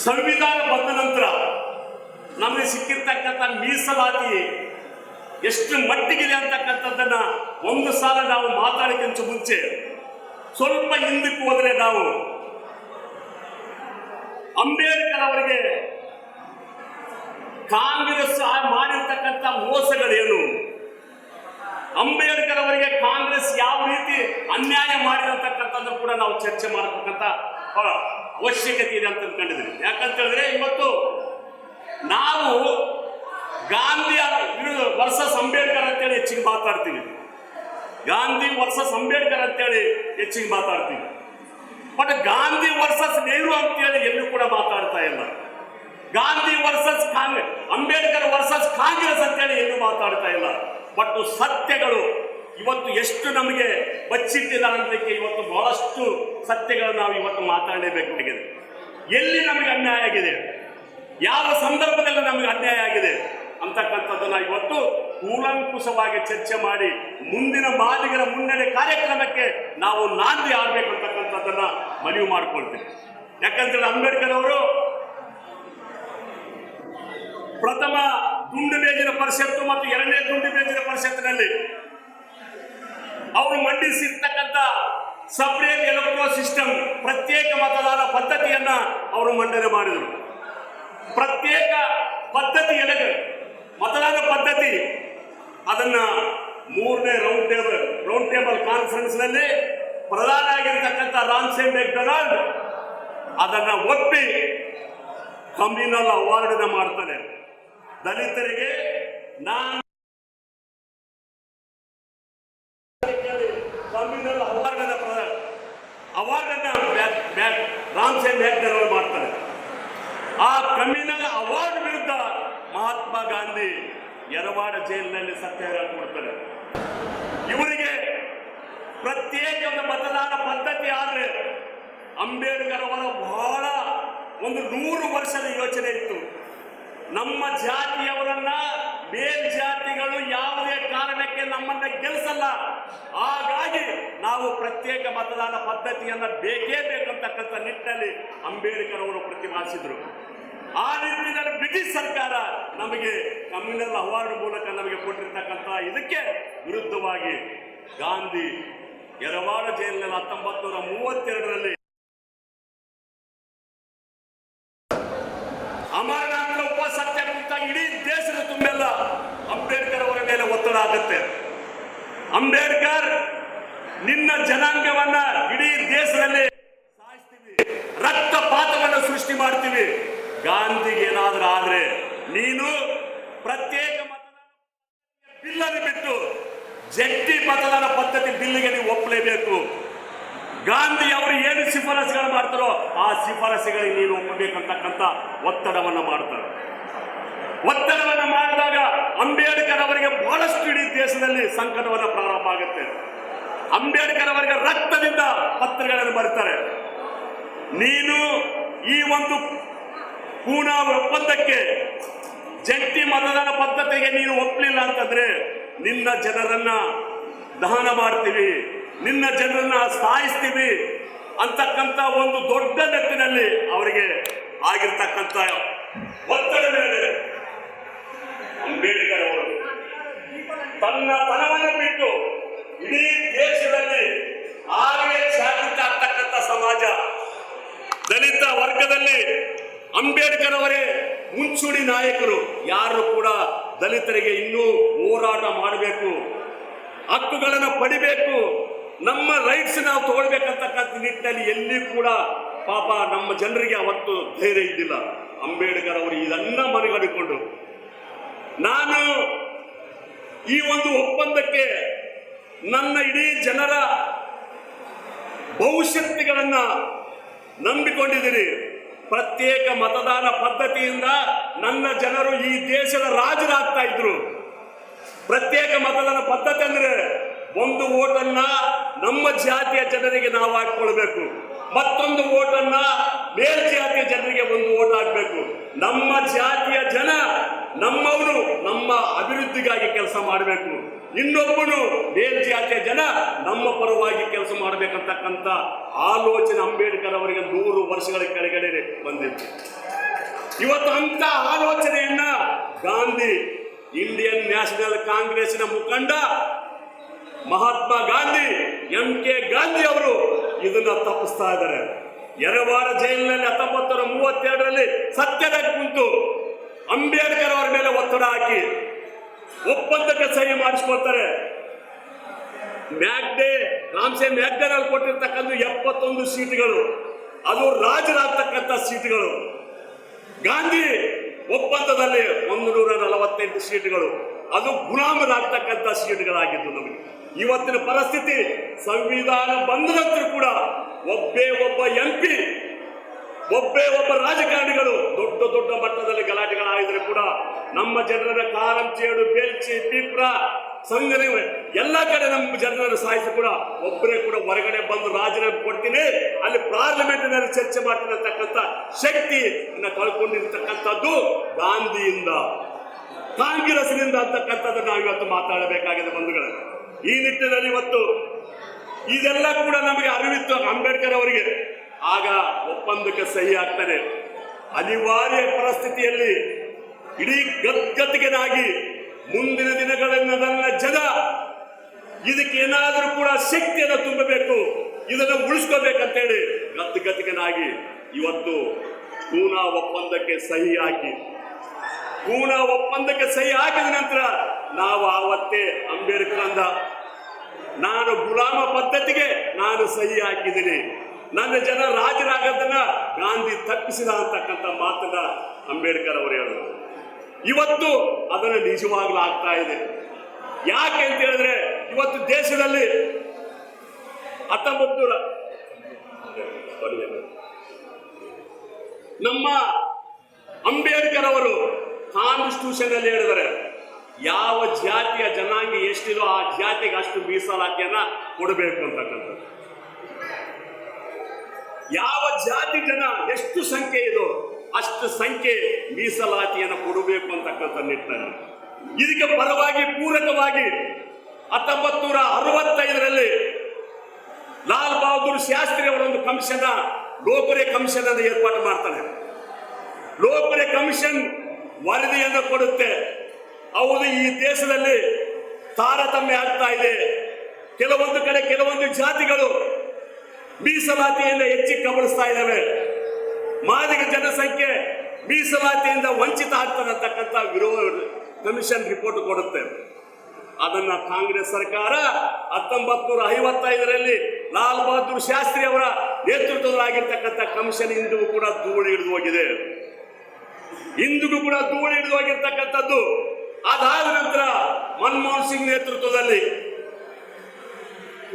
ಸಂವಿಧಾನ ಬಂದ ನಂತರ ನಮಗೆ ಸಿಕ್ಕಿರ್ತಕ್ಕಂಥ ಮೀಸಲಾತಿ ಎಷ್ಟು ಮಟ್ಟಿಗಿದೆ ಅಂತಕ್ಕಂಥದ್ದನ್ನ ಒಂದು ಸಾಲ ನಾವು ಮಾತಾಡೋಕ್ಕಿಂತ ಮುಂಚೆ ಸ್ವಲ್ಪ ಹಿಂದಕ್ಕೆ ಹೋದರೆ ನಾವು ಅಂಬೇಡ್ಕರ್ ಅವರಿಗೆ ಕಾಂಗ್ರೆಸ್ ಮಾಡಿರ್ತಕ್ಕಂಥ ಮೋಸಗಳೇನು, ಅಂಬೇಡ್ಕರ್ ಅವರಿಗೆ ಕಾಂಗ್ರೆಸ್ ಯಾವ ರೀತಿ ಅನ್ಯಾಯ ಮಾಡಿರತಕ್ಕಂಥದ್ದು ಕೂಡ ನಾವು ಚರ್ಚೆ ಮಾಡತಕ್ಕಂಥ ಅವಶ್ಯಕತೆ ಇದೆ ಅಂತ ಅನ್ಕೊಂಡಿದ್ದೀನಿ. ಯಾಕಂತ ಹೇಳಿದ್ರೆ ಇವತ್ತು ನಾವು ಗಾಂಧಿ ವರ್ಸಸ್ ಅಂಬೇಡ್ಕರ್ ಅಂತೇಳಿ ಹೆಚ್ಚಿಗೆ ಮಾತಾಡ್ತೀವಿ, ಗಾಂಧಿ ವರ್ಸಸ್ ಅಂಬೇಡ್ಕರ್ ಅಂತೇಳಿ ಹೆಚ್ಚಿಗೆ ಮಾತಾಡ್ತೀವಿ. ಬಟ್ ಗಾಂಧಿ ವರ್ಸಸ್ ನೆಹರು ಅಂತೇಳಿ ಎಲ್ಲೂ ಕೂಡ ಮಾತಾಡ್ತಾ ಇಲ್ಲ. ಗಾಂಧಿ ವರ್ಸಸ್ ಅಂಬೇಡ್ಕರ್ ವರ್ಸಸ್ ಕಾಂಗ್ರೆಸ್ ಅಂತೇಳಿ ಎಲ್ಲೂ ಮಾತಾಡ್ತಾ ಇಲ್ಲ. ಬಟ್ ಸತ್ಯಗಳು ಇವತ್ತು ಎಷ್ಟು ನಮಗೆ ಬಚ್ಚಿಟ್ಟಿದ್ದಾರೆ ಅನ್ನೋದಕ್ಕೆ ಇವತ್ತು ಬಹಳಷ್ಟು ಸತ್ಯಗಳು ನಾವು ಇವತ್ತು ಮಾತಾಡಲೇಬೇಕಾಗಿದೆ. ಎಲ್ಲಿ ನಮಗೆ ಅನ್ಯಾಯ ಆಗಿದೆ, ಯಾವ ಸಂದರ್ಭದಲ್ಲಿ ನಮಗೆ ಅನ್ಯಾಯ ಆಗಿದೆ ಅಂತಕ್ಕಂಥದ್ದನ್ನ ಇವತ್ತು ಕೂಲಂಕುಷವಾಗಿ ಚರ್ಚೆ ಮಾಡಿ ಮುಂದಿನ ಮಾದಿಗರ ಮುನ್ನಡೆ ಕಾರ್ಯಕ್ರಮಕ್ಕೆ ನಾವು ನಾಂದಿ ಆಡಬೇಕು ಅಂತಕ್ಕಂಥದ್ದನ್ನ ಮನವಿ ಮಾಡಿಕೊಳ್ತೀವಿ. ಯಾಕಂತೇಳಿ ಅಂಬೇಡ್ಕರ್ ಅವರು ಪ್ರಥಮ ದುಂಡು ಮೇಜಿನ ಪರಿಷತ್ತು ಮತ್ತು ಎರಡನೇ ದುಂಡು ಮೇಜಿನ ಪರಿಷತ್ತಿನಲ್ಲಿ ಅವರು ಮಂಡಿಸಿರ್ತಕ್ಕಂಥ ಸಪರೇಟ್ ಎಲೆಕ್ಟ್ರಲ್ ಸಿಸ್ಟಮ್, ಪ್ರತ್ಯೇಕ ಮತದಾನ ಪದ್ಧತಿಯನ್ನ ಅವರು ಮಂಡನೆ ಮಾಡಿದರು. ಪ್ರತ್ಯೇಕ ಪದ್ಧತಿ ಮತದಾನ ಪದ್ಧತಿ ಅದನ್ನ ಮೂರನೇ ರೌಂಡ್ ಟೇಬಲ್ ಕಾನ್ಫರೆನ್ಸ್ ನಲ್ಲಿ ಪ್ರಧಾನ ಆಗಿರ್ತಕ್ಕಂಥ ರಾಮ್ಸೆ ಮೆಕ್ಡೊನಾಲ್ಡ್ ಅದನ್ನ ಒಪ್ಪಿ ಕಮ್ಯುನಲ್ ಅವಾರ್ಡ್ ಮಾಡ್ತಾರೆ. ದಲಿತರಿಗೆ ಕಮ್ಯುನಲ್ ಅವಾರ್ಡ್ ರಾಮ್ಸೆ ಮೆಕ್ಡೊನಾಲ್ಡ್ ಮಾಡ್ತಾರೆ. ಆ ಕಮ್ಯುನಲ್ ಅವಾರ್ಡ್ ವಿರುದ್ಧ ಮಹಾತ್ಮ ಗಾಂಧಿ ಯರವಾಡ ಜೈಲಿನಲ್ಲಿ ಸತ್ಯಾಗ್ರಹ ಕೊಡ್ತಾರೆ. ಇವರಿಗೆ ಪ್ರತ್ಯೇಕ ಮತದಾನ ಪದ್ಧತಿ ಆದ್ರೆ ಅಂಬೇಡ್ಕರ್ ಅವರ ಬಹಳ ಒಂದು 100 ವರ್ಷದ ಯೋಚನೆ ಇತ್ತು. ನಮ್ಮ ಜಾತಿಯವರನ್ನ ಮೇಲ್ಜಾತಿಗಳು ಯಾವುದೇ ಕಾರಣಕ್ಕೆ ನಮ್ಮನ್ನ ಗೆಲ್ಲಿಸಲ್ಲ, ಹಾಗಾಗಿ ನಾವು ಪ್ರತ್ಯೇಕ ಮತದಾನ ಪದ್ಧತಿಯನ್ನ ಬೇಕೇ ಬೇಕಂತಕ್ಕಂಥ ನಿಟ್ಟಿನಲ್ಲಿ ಅಂಬೇಡ್ಕರ್ ಅವರು ಪ್ರತಿಪಾದಿಸಿದ್ರು. ಆ ನಿಟ್ಟಿನಲ್ಲಿ ಬ್ರಿಟಿಷ್ ಸರ್ಕಾರ ನಮಗೆ ಕಮ್ಯುನಲ್ ಅವಾರ್ಡ್ ಮೂಲಕ ನಮಗೆ ಕೊಟ್ಟಿರ್ತಕ್ಕಂಥ ಇದಕ್ಕೆ ವಿರುದ್ಧವಾಗಿ ಗಾಂಧಿ ಯರವಾಡ ಜೈಲಿನಲ್ಲಿ 1932ರಲ್ಲಿ ಅಮರನಾಥ ಉಪಸತ್ಯ ಕುರಿತ ಇಡೀ ದೇಶದ ತುಂಬೆಲ್ಲ ಅಂಬೇಡ್ಕರ್ ಅವರ ಮೇಲೆ ಒತ್ತಡ ಆಗುತ್ತೆ. ಅಂಬೇಡ್ಕರ್, ನಿನ್ನ ಜನಾಂಗವನ್ನ ಇಡೀ ದೇಶದಲ್ಲಿ ಸಾಯಿಸ್ತೀವಿ, ರಕ್ತಪಾತವನ್ನು ಸೃಷ್ಟಿ ಮಾಡ್ತೀವಿ. ಗಾಂಧಿಗೆ ಏನಾದರೂ ಆದ್ರೆ ನೀನು ಪ್ರತ್ಯೇಕ ಮತದಾನ ಬಿಲ್ಲನ್ನು ಬಿಟ್ಟು ಜಂಟಿ ಮತದಾನ ಪದ್ಧತಿ ಬಿಲ್ಲಿಗೆ ನೀವು ಒಪ್ಪಲೇಬೇಕು. ಗಾಂಧಿ ಅವರು ಏನು ಶಿಫಾರಸುಗಳು ಮಾಡ್ತಾರೋ ಆ ಶಿಫಾರಸುಗಳಿಗೆ ನೀನು ಒಪ್ಪಬೇಕಂತಕ್ಕಂಥ ಒತ್ತಡವನ್ನು ಮಾಡ್ತಾರೆ. ಒತ್ತಡವನ್ನು ಮಾಡಿದಾಗ ಅಂಬೇಡ್ಕರ್ ಅವರಿಗೆ ಬಹಳಷ್ಟು ಇಡೀ ದೇಶದಲ್ಲಿ ಸಂಕಟವನ್ನು ಪ್ರಾರಂಭ ಆಗುತ್ತೆ. ಅಂಬೇಡ್ಕರ್ ಅವರಿಗೆ ರಕ್ತದಿಂದ ಪತ್ರಗಳನ್ನು ಬರೀತಾರೆ. ನೀನು ಈ ಒಂದು ಪೂನಾ ಒಪ್ಪಂದಕ್ಕೆ, ಜಂಟಿ ಮತದಾನ ಪದ್ಧತಿಗೆ ನೀನು ಒಪ್ಪಲಿಲ್ಲ ಅಂತಂದ್ರೆ ನಿನ್ನ ಜನರನ್ನ ದಹನ ಮಾಡ್ತೀವಿ, ನಿನ್ನ ಜನರನ್ನ ಸಾಯಿಸ್ತೀವಿ ಅಂತಕ್ಕಂಥ ಒಂದು ದೊಡ್ಡ ನೆಟ್ಟಿನಲ್ಲಿ ಅವರಿಗೆ ಆಗಿರ್ತಕ್ಕಂಥ ಒತ್ತಡ ಮೇಲೆ ಅಂಬೇಡ್ಕರ್ ಅವರು ತನ್ನ ತನವನ್ನು ಬಿಟ್ಟು ಇಡೀ ದೇಶದಲ್ಲಿ ಹಾಗೆ ಜಾಗೃತ ಆಗ್ತಕ್ಕಂಥ ಸಮಾಜ, ದಲಿತ ವರ್ಗದಲ್ಲಿ ಅಂಬೇಡ್ಕರ್ ಅವರೇ ಮುಂಚೂಣಿ ನಾಯಕರು. ಯಾರು ಕೂಡ ದಲಿತರಿಗೆ ಇನ್ನೂ ಹೋರಾಟ ಮಾಡಬೇಕು, ಹಕ್ಕುಗಳನ್ನು ಪಡಿಬೇಕು, ನಮ್ಮ ರೈಟ್ಸ್ ನಾವು ತಗೊಳ್ಬೇಕಂತಕ್ಕಂಥ ನಿಟ್ಟಿನಲ್ಲಿ ಎಲ್ಲಿ ಕೂಡ ಪಾಪ ನಮ್ಮ ಜನರಿಗೆ ಅವತ್ತು ಧೈರ್ಯ ಇದ್ದಿಲ್ಲ. ಅಂಬೇಡ್ಕರ್ ಅವರು ಇದನ್ನ ಮನಗಡಿಕೊಂಡು ನಾನು ಈ ಒಂದು ಒಪ್ಪಂದಕ್ಕೆ ನನ್ನ ಇಡೀ ಜನರ ಭವಿಷ್ಯತ್ತುಗಳನ್ನ ನಂಬಿಕೊಂಡಿದ್ದೀನಿ. ಪ್ರತ್ಯೇಕ ಮತದಾನ ಪದ್ಧತಿಯಿಂದ ನನ್ನ ಜನರು ಈ ದೇಶದ ರಾಜರಾಗ್ತಾ ಇದ್ರು. ಪ್ರತ್ಯೇಕ ಮತದಾನ ಪದ್ಧತಿ ಅಂದ್ರೆ ಒಂದು ಓಟನ್ನ ನಮ್ಮ ಜಾತಿಯ ಜನರಿಗೆ ನಾವು ಹಾಕೊಳ್ಬೇಕು, ಮತ್ತೊಂದು ಓಟನ್ನ ಮೇಲ್ಜಾತಿಯ ಜನರಿಗೆ ಒಂದು ಓಟ್ ಹಾಕಬೇಕು. ನಮ್ಮ ಜಾತಿಯ ಜನ ನಮ್ಮವರು ನಮ್ಮ ಅಭಿವೃದ್ಧಿಗಾಗಿ ಕೆಲಸ ಮಾಡಬೇಕು. ಇನ್ನೊಬ್ಬನು ಮೇಲ್ಜಾತಿಯ ಜನ ನಮ್ಮ ಪರವಾಗಿ ಕೆಲಸ ಮಾಡಬೇಕಂತಕ್ಕಂಥ ಆಲೋಚನೆ ಅಂಬೇಡ್ಕರ್ ಅವರಿಗೆ 100 ವರ್ಷಗಳ ಕೆಳಗಡೆ ಬಂದಿತ್ತು. ಇವತ್ತು ಅಂತ ಆಲೋಚನೆಯನ್ನ ಗಾಂಧಿ, ಇಂಡಿಯನ್ ನ್ಯಾಷನಲ್ ಕಾಂಗ್ರೆಸ್ನ ಮುಖಂಡ ಮಹಾತ್ಮ ಗಾಂಧಿ, MK ಗಾಂಧಿ ಅವರು ಇದನ್ನ ತಪ್ಪಿಸ್ತಾ ಇದ್ದಾರೆ. ಯರವಾರ ಜೈಲಿನಲ್ಲಿ 1932ರಲ್ಲಿ ಸತ್ಯಾಗ್ರಹ ಕುಂತು ಅಂಬೇಡ್ಕರ್ ಅವರ ಮೇಲೆ ಒತ್ತಡ ಹಾಕಿ ಒಪ್ಪಂದಕ್ಕೆ ಸಹಿ ಮಾಡಿಸ್ಕೊಳ್ತಾರೆ. ರಾಮ್ಸೆ ಮ್ಯಾಗ್ಡೇನಲ್ಲಿ ಕೊಟ್ಟಿರ್ತಕ್ಕಂಥ 71 ಸೀಟುಗಳು ಅದು ರಾಜರಾಗ್ತಕ್ಕಂಥ ಸೀಟುಗಳು. ಗಾಂಧಿ ಒಪ್ಪಂದದಲ್ಲಿ 148 ಸೀಟುಗಳು ಅದು ಗುಲಾಮರಾಗ್ತಕ್ಕಂಥ ಸೀಟುಗಳಾಗಿದ್ದು. ನಮಗೆ ಇವತ್ತಿನ ಪರಿಸ್ಥಿತಿ ಸಂವಿಧಾನ ಬಂದ ನಂತರ ಕೂಡ ಒಬ್ಬ MP, ಒಬ್ಬ ರಾಜಕಾರಣಿಗಳು ದೊಡ್ಡ ಮಟ್ಟದಲ್ಲಿ ಗಲಾಟೆಗಳಾಗಿದ್ರೆ ಕೂಡ ನಮ್ಮ ಜನರ ಕಾರಂಚೇಡು, ಬೇಲ್ಚಿ, ಪೀಪ್ರ, ಸಂಗನೆ ಎಲ್ಲ ಕಡೆ ನಮ್ಮ ಜನರನ್ನು ಸಾಯಿಸಿ ಕೂಡ ಒಬ್ಬರೇ ಕೂಡ ಹೊರಗಡೆ ಬಂದು ರಾಜೀನಾಮೆ ಕೊಡ್ತೀನಿ, ಅಲ್ಲಿ ಪಾರ್ಲಿಮೆಂಟ್ನಲ್ಲಿ ಚರ್ಚೆ ಮಾಡ್ತೀನಿ ಅಂತಕ್ಕಂಥ ಶಕ್ತಿಯನ್ನ ಕಳ್ಕೊಂಡಿರ್ತಕ್ಕಂಥದ್ದು ಗಾಂಧಿಯಿಂದ, ಕಾಂಗ್ರೆಸ್ನಿಂದ ಅಂತಕ್ಕಂಥದ್ದು ನಾವು ಇವತ್ತು ಮಾತಾಡಬೇಕಾಗಿದೆ ಬಂಧುಗಳೇ. ಈ ನಿಟ್ಟಿನಲ್ಲಿ ಇವತ್ತು ಇದೆಲ್ಲ ಕೂಡ ನಮಗೆ ಅರಿವಿತ್ತು ಅಂಬೇಡ್ಕರ್ ಅವರಿಗೆ. ಆಗ ಒಪ್ಪಂದಕ್ಕೆ ಸಹಿ ಆಗ್ತಾನೆ. ಅನಿವಾರ್ಯ ಪರಿಸ್ಥಿತಿಯಲ್ಲಿ ಇಡೀ ಗದ್ಗತಿಗೆನಾಗಿ ಮುಂದಿನ ದಿನಗಳಲ್ಲಿ ನನ್ನ ಜನ ಇದಕ್ಕೆ ಏನಾದರೂ ಕೂಡ ಶಕ್ತಿಯನ್ನು ತುಂಬಬೇಕು, ಇದನ್ನು ಉಳಿಸ್ಕೋಬೇಕಂತೇಳಿ ಗದ್ಗತಿಗೆನಾಗಿ ಇವತ್ತು ಪೂನಾ ಒಪ್ಪಂದಕ್ಕೆ ಸಹಿ ಹಾಕಿ, ಪೂನಾ ಒಪ್ಪಂದಕ್ಕೆ ಸಹಿ ಹಾಕಿದ ನಂತರ ನಾವು ಆವತ್ತೇ ಅಂಬೇಡ್ಕರ್ ಅಂದ, ನಾನು ಗುಲಾಮ ಪದ್ಧತಿಗೆ ನಾನು ಸಹಿ ಹಾಕಿದ್ದೀನಿ, ನನ್ನ ಜನ ರಾಜರಾಗದನ್ನ ಗಾಂಧಿ ತಪ್ಪಿಸಿದ ಅಂತಕ್ಕಂಥ ಮಾತನ್ನ ಅಂಬೇಡ್ಕರ್ ಅವರು ಹೇಳಿದರು. ಇವತ್ತು ಅದನ್ನು ನಿಜವಾಗ್ಲೂ ಆಗ್ತಾ ಇದೆ. ಯಾಕೆ ಅಂತ ಹೇಳಿದ್ರೆ ಇವತ್ತು ದೇಶದಲ್ಲಿ 1900 ನಮ್ಮ ಅಂಬೇಡ್ಕರ್ ಅವರು ಕಾನ್ಸ್ಟಿಟ್ಯೂಷನ್ ಅಲ್ಲಿ ಹೇಳಿದ್ದಾರೆ, ಯಾವ ಜಾತಿಯ ಜನಾಂಗ ಎಷ್ಟಿದೋ ಆ ಜಾತಿಗೆ ಅಷ್ಟು ಮೀಸಲಾತಿಯನ್ನ ಕೊಡಬೇಕು ಅಂತಕ್ಕಂಥದ್ದು. ಯಾವ ಜಾತಿ ಜನ ಎಷ್ಟು ಸಂಖ್ಯೆ ಇದೋ ಅಷ್ಟು ಸಂಖ್ಯೆ ಮೀಸಲಾತಿಯನ್ನು ಕೊಡಬೇಕು ಅಂತಕ್ಕಂಥ ನಿಟ್ಟಿನಲ್ಲಿ ಇದಕ್ಕೆ ಪರವಾಗಿ ಪೂರಕವಾಗಿ 1965ರಲ್ಲಿ ಲಾಲ್ ಬಹದ್ದೂರ್ ಶಾಸ್ತ್ರಿ ಅವರೊಂದು ಕಮಿಷನ್, ಲೋಕರೆ ಕಮಿಷನ್ ಅನ್ನು ಏರ್ಪಾಡು ಮಾಡ್ತಾನೆ. ಲೋಕರೆ ಕಮಿಷನ್ ವರದಿಯನ್ನು ಕೊಡುತ್ತೆ. ಹೌದು, ಈ ದೇಶದಲ್ಲಿ ತಾರತಮ್ಯ ಆಗ್ತಾ ಇದೆ. ಕೆಲವೊಂದು ಕಡೆ ಕೆಲವೊಂದು ಜಾತಿಗಳು ಮೀಸಲಾತಿಯಿಂದ ಹೆಚ್ಚಿಗೆ ಗಮನಿಸ್ತಾ ಇದ್ದಾವೆ. ಮಾದಿಗ ಜನಸಂಖ್ಯೆ ಮೀಸಲಾತಿಯಿಂದ ವಂಚಿತ ಆಗ್ತದೆ ಅಂತಕ್ಕಂಥ ವಿರೋಧ ಕಮಿಷನ್ ರಿಪೋರ್ಟ್ ಕೊಡುತ್ತೆ. ಅದನ್ನ ಕಾಂಗ್ರೆಸ್ ಸರ್ಕಾರ 1955ರಲ್ಲಿ ಲಾಲ್ ಬಹದ್ದೂರ್ ಶಾಸ್ತ್ರಿ ಅವರ ನೇತೃತ್ವದಲ್ಲಾಗಿರ್ತಕ್ಕಂಥ ಕಮಿಷನ್ ಇಂದಿಗೂ ಕೂಡ ಧೂಳು ಹಿಡಿದು ಹೋಗಿದೆ. ಇಂದಿಗೂ ಕೂಡ ಧೂಳು ಹಿಡಿದು ಹೋಗಿರ್ತಕ್ಕಂಥದ್ದು. ಅದಾದ ನಂತರ ಮನಮೋಹನ್ ಸಿಂಗ್ ನೇತೃತ್ವದಲ್ಲಿ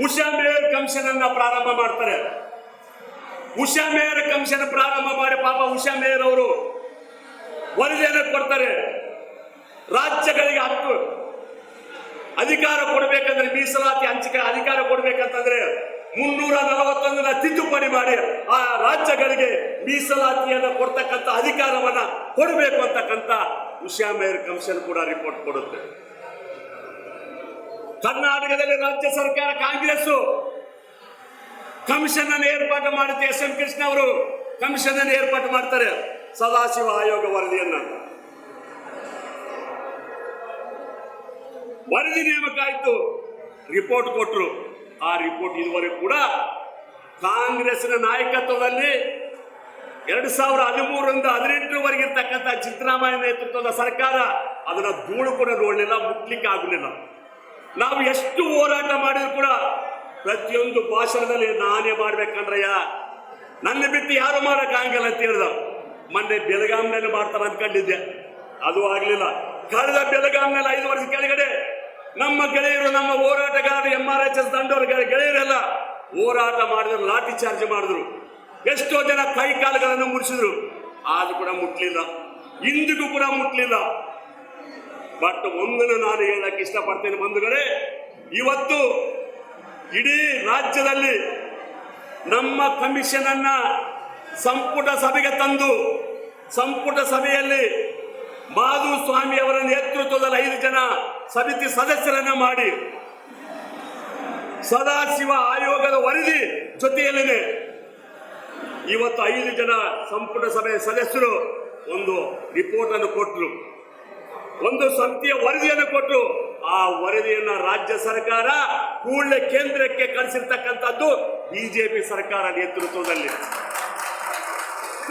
ಉಷಾ ಮೇಯರ್ ಕಮಿಷನ್ ಅನ್ನ ಪ್ರಾರಂಭ ಮಾಡ್ತಾರೆ. ಉಷಾ ಮೇಯರ್ ಕಮಿಷನ್ ಪ್ರಾರಂಭ ಮಾಡಿ ಪಾಪ ಉಷಾ ಮೇಯರ್ ಅವರು ವರದಿಯನ್ನು ಕೊಡ್ತಾರೆ. ರಾಜ್ಯಗಳಿಗೆ ಹಕ್ಕು ಅಧಿಕಾರ ಕೊಡಬೇಕಂದ್ರೆ, ಮೀಸಲಾತಿ ಹಂಚಿಕೆ ಅಧಿಕಾರ ಕೊಡಬೇಕಂತಂದ್ರೆ 341 ತಿದ್ದುಪಡಿ ಮಾಡಿ ಆ ರಾಜ್ಯಗಳಿಗೆ ಮೀಸಲಾತಿಯನ್ನು ಕೊಡ್ತಕ್ಕಂಥ ಅಧಿಕಾರವನ್ನ ಕೊಡಬೇಕು ಅಂತಕ್ಕಂಥ ಉಷಾ ಮೇಯರ್ ಕಮಿಷನ್ ಕೂಡ ರಿಪೋರ್ಟ್ ಕೊಡುತ್ತೆ. ಕರ್ನಾಟಕದಲ್ಲಿ ರಾಜ್ಯ ಸರ್ಕಾರ ಕಾಂಗ್ರೆಸ್ ಕಮಿಷನ್ ಅನ್ನು ಏರ್ಪಾಟು ಮಾಡುತ್ತೆ. SM ಕೃಷ್ಣ ಅವರು ಕಮಿಷನ್ ಅನ್ನು ಏರ್ಪಾಟು ಮಾಡ್ತಾರೆ. ಸದಾಶಿವ ಆಯೋಗ ವರದಿಯನ್ನ ವರದಿ ನೇಮಕ ಆಯ್ತು, ರಿಪೋರ್ಟ್ ಕೊಟ್ಟರು. ಆ ರಿಪೋರ್ಟ್ ಇದುವರೆಗೂ ಕೂಡ ಕಾಂಗ್ರೆಸ್ನ ನಾಯಕತ್ವದಲ್ಲಿ 2013ರಿಂದ 2018ರವರೆಗೆ ಇರ್ತಕ್ಕಂಥ ಸಿದ್ದರಾಮಯ್ಯ ನೇತೃತ್ವದ ಸರ್ಕಾರ ಅದನ್ನ ಧೂಳು ಕೂಡ ನೋಡಲಿಲ್ಲ, ಮುಟ್ಲಿಕ್ಕೆ ಆಗಲಿಲ್ಲ. ನಾವು ಎಷ್ಟು ಹೋರಾಟ ಮಾಡಿದ್ರು ಕೂಡ ಪ್ರತಿಯೊಂದು ಭಾಷಣದಲ್ಲಿ ನಾನೇ ಮಾಡ್ಬೇಕಂದ್ರಯ್ಯ, ನನ್ನ ಬಿಟ್ಟು ಯಾರು ಮಾಡೋಕ್ಕಾಗಲ್ಲ ಅಂತ ಹೇಳಿದ. ಮೊನ್ನೆ ಬೆಳಗಾಂನಲ್ಲಿ ಮಾಡ್ತಾರೆ ಅಂದ್ಕೊಂಡಿದ್ದೆ, ಅದು ಆಗಲಿಲ್ಲ. ಕಳೆದ ಬೆಳಗಾಂನಲ್ಲಿ 5 ವರ್ಷ ಕೆಳಗಡೆ ನಮ್ಮ ಗೆಳೆಯರು, ನಮ್ಮ ಹೋರಾಟಗಾರರು, MRHS ದಂಡೋರ ಗೆಳೆಯರೆಲ್ಲ ಹೋರಾಟ ಮಾಡಿದ್ರು, ಲಾಠಿ ಚಾರ್ಜ್ ಮಾಡಿದ್ರು, ಎಷ್ಟೋ ಜನ ಕೈ ಕಾಲುಗಳನ್ನು ಮುರಿಸಿದ್ರು. ಆದ್ರೂ ಕೂಡ ಮುಟ್ಲಿಲ್ಲ, ಇಂದಿಗೂ ಕೂಡ ಮುಟ್ಲಿಲ್ಲ. ಬಟ್ ಒಂದನ್ನು ನಾನು ಹೇಳಕ್ಕೆ ಇಷ್ಟಪಡ್ತೇನೆ ಬಂಧುಗಳೇ, ಇವತ್ತು ಇಡೀ ರಾಜ್ಯದಲ್ಲಿ ನಮ್ಮ ಕಮಿಷನ್ ಅನ್ನ ಸಂಪುಟ ಸಭೆಗೆ ತಂದು, ಸಂಪುಟ ಸಭೆಯಲ್ಲಿ ಮಾಧುಸ್ವಾಮಿ ಅವರ ನೇತೃತ್ವದಲ್ಲಿ 5 ಜನ ಸಮಿತಿ ಸದಸ್ಯರನ್ನ ಮಾಡಿ ಸದಾಶಿವ ಆಯೋಗದ ವರದಿ ಜೊತೆಯಲ್ಲೇನೆ ಇವತ್ತು 5 ಜನ ಸಂಪುಟ ಸಭೆಯ ಸದಸ್ಯರು ಒಂದು ರಿಪೋರ್ಟ್ ಅನ್ನು ಕೊಟ್ಟರು, ಒಂದು ಸಮಿತಿಯ ವರದಿಯನ್ನು ಕೊಟ್ಟರು. ಆ ವರದಿಯನ್ನ ರಾಜ್ಯ ಸರ್ಕಾರ ಕೂಡಲೇ ಕೇಂದ್ರಕ್ಕೆ ಕಳಿಸಿರ್ತಕ್ಕಂಥದ್ದು ಬಿಜೆಪಿ ಸರ್ಕಾರ ನೇತೃತ್ವದಲ್ಲಿ.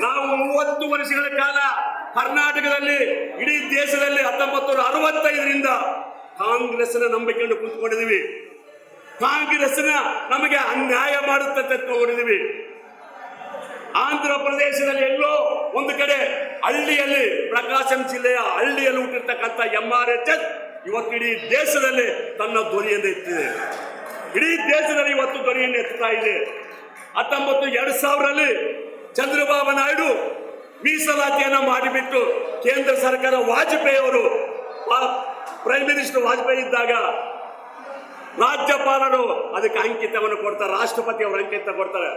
ನಾವು 30 ವರ್ಷಗಳ ಕಾಲ ಕರ್ನಾಟಕದಲ್ಲಿ ಇಡೀ ದೇಶದಲ್ಲಿ 1965ರಿಂದ ಕಾಂಗ್ರೆಸ್ನ ನಂಬಿಕೊಂಡು ಕೂತ್ಕೊಂಡಿದ್ದೀವಿ. ಕಾಂಗ್ರೆಸ್ನ ನಮಗೆ ಅನ್ಯಾಯ ಮಾಡುತ್ತೆ ತಗೊಂಡಿದ್ದೀವಿ. ಆಂಧ್ರ ಪ್ರದೇಶದಲ್ಲಿ ಎಲ್ಲೋ ಒಂದು ಕಡೆ ಹಳ್ಳಿಯಲ್ಲಿ, ಪ್ರಕಾಶಂ ಜಿಲ್ಲೆಯ ಹಳ್ಳಿಯಲ್ಲಿ ಹುಟ್ಟಿರ್ತಕ್ಕಂಥ MRHS ಇವತ್ತು ಇಡೀ ದೇಶದಲ್ಲಿ ತನ್ನ ಧ್ವನಿಯನ್ನು ಎತ್ತಿದೆ. ಇಡೀ ದೇಶದಲ್ಲಿ ಇವತ್ತು ಧ್ವನಿಯನ್ನು ಎತ್ತುತ್ತಾ ಇದೆ. 2000ರಲ್ಲಿ ಚಂದ್ರಬಾಬು ನಾಯ್ಡು ಮೀಸಲಾತಿಯನ್ನು ಮಾಡಿಬಿಟ್ಟು ಕೇಂದ್ರ ಸರ್ಕಾರ ವಾಜಪೇಯಿ ಅವರು ಪ್ರೈಮ್ ಮಿನಿಸ್ಟರ್ ವಾಜಪೇಯಿ ಇದ್ದಾಗ ರಾಜ್ಯಪಾಲರು ಅದಕ್ಕೆ ಅಂಕಿತವನ್ನು ಕೊಡ್ತಾರೆ, ರಾಷ್ಟ್ರಪತಿ ಅವರು ಅಂಕಿತ ಕೊಡ್ತಾರೆ.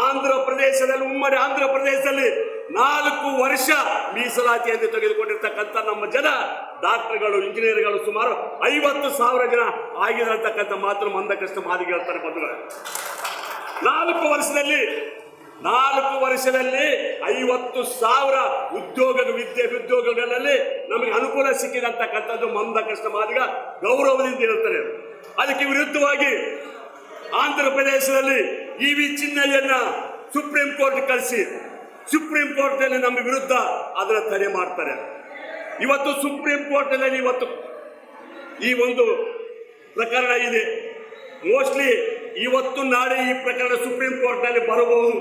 ಆಂಧ್ರ ಪ್ರದೇಶದಲ್ಲಿ, ಉಮ್ಮಡಿ ಆಂಧ್ರ ಪ್ರದೇಶದಲ್ಲಿ 4 ವರ್ಷ ಮೀಸಲಾತಿಯನ್ನು ತೆಗೆದುಕೊಂಡಿರ್ತಕ್ಕಂಥ ನಮ್ಮ ಜನ, ಡಾಕ್ಟರ್ಗಳು, ಇಂಜಿನಿಯರ್ಗಳು ಸುಮಾರು 50,000 ಜನ ಆಗಿರತಕ್ಕಂಥ ಮಾತ್ರ ಮಂದಕೃಷ್ಣ ಮಾದಿಗೆ ಹೇಳ್ತಾರೆ ಬಂಧುಗಳು. 4 ವರ್ಷದಲ್ಲಿ 50,000 ಉದ್ಯೋಗಗಳಲ್ಲಿ ನಮಗೆ ಅನುಕೂಲ ಸಿಕ್ಕಿದಂತಕ್ಕಂಥದ್ದು ಮಂದಕೃಷ್ಣ ಮಾದಿಗ ಗೌರವದಿಂದ ಹೇಳ್ತಾರೆ. ಅದಕ್ಕೆ ವಿರುದ್ಧವಾಗಿ ಆಂಧ್ರ ಪ್ರದೇಶದಲ್ಲಿ EV ಚಿನ್ನಯ್ಯನ ಸುಪ್ರೀಂ ಕೋರ್ಟ್ ಕಳಿಸಿ ಸುಪ್ರೀಂ ಕೋರ್ಟ್ನಲ್ಲಿ ನಮ್ಮ ವಿರುದ್ಧ ಅದರ ತಡೆ ಮಾಡ್ತಾರೆ. ಇವತ್ತು ಸುಪ್ರೀಂ ಕೋರ್ಟ್ನಲ್ಲಿ ಇವತ್ತು ಈ ಒಂದು ಪ್ರಕರಣ ಇದೆ. ಮೋಸ್ಟ್ಲಿ ಇವತ್ತು ನಾಳೆ ಈ ಪ್ರಕರಣ ಸುಪ್ರೀಂ ಕೋರ್ಟ್ನಲ್ಲಿ ಬರಬಹುದು.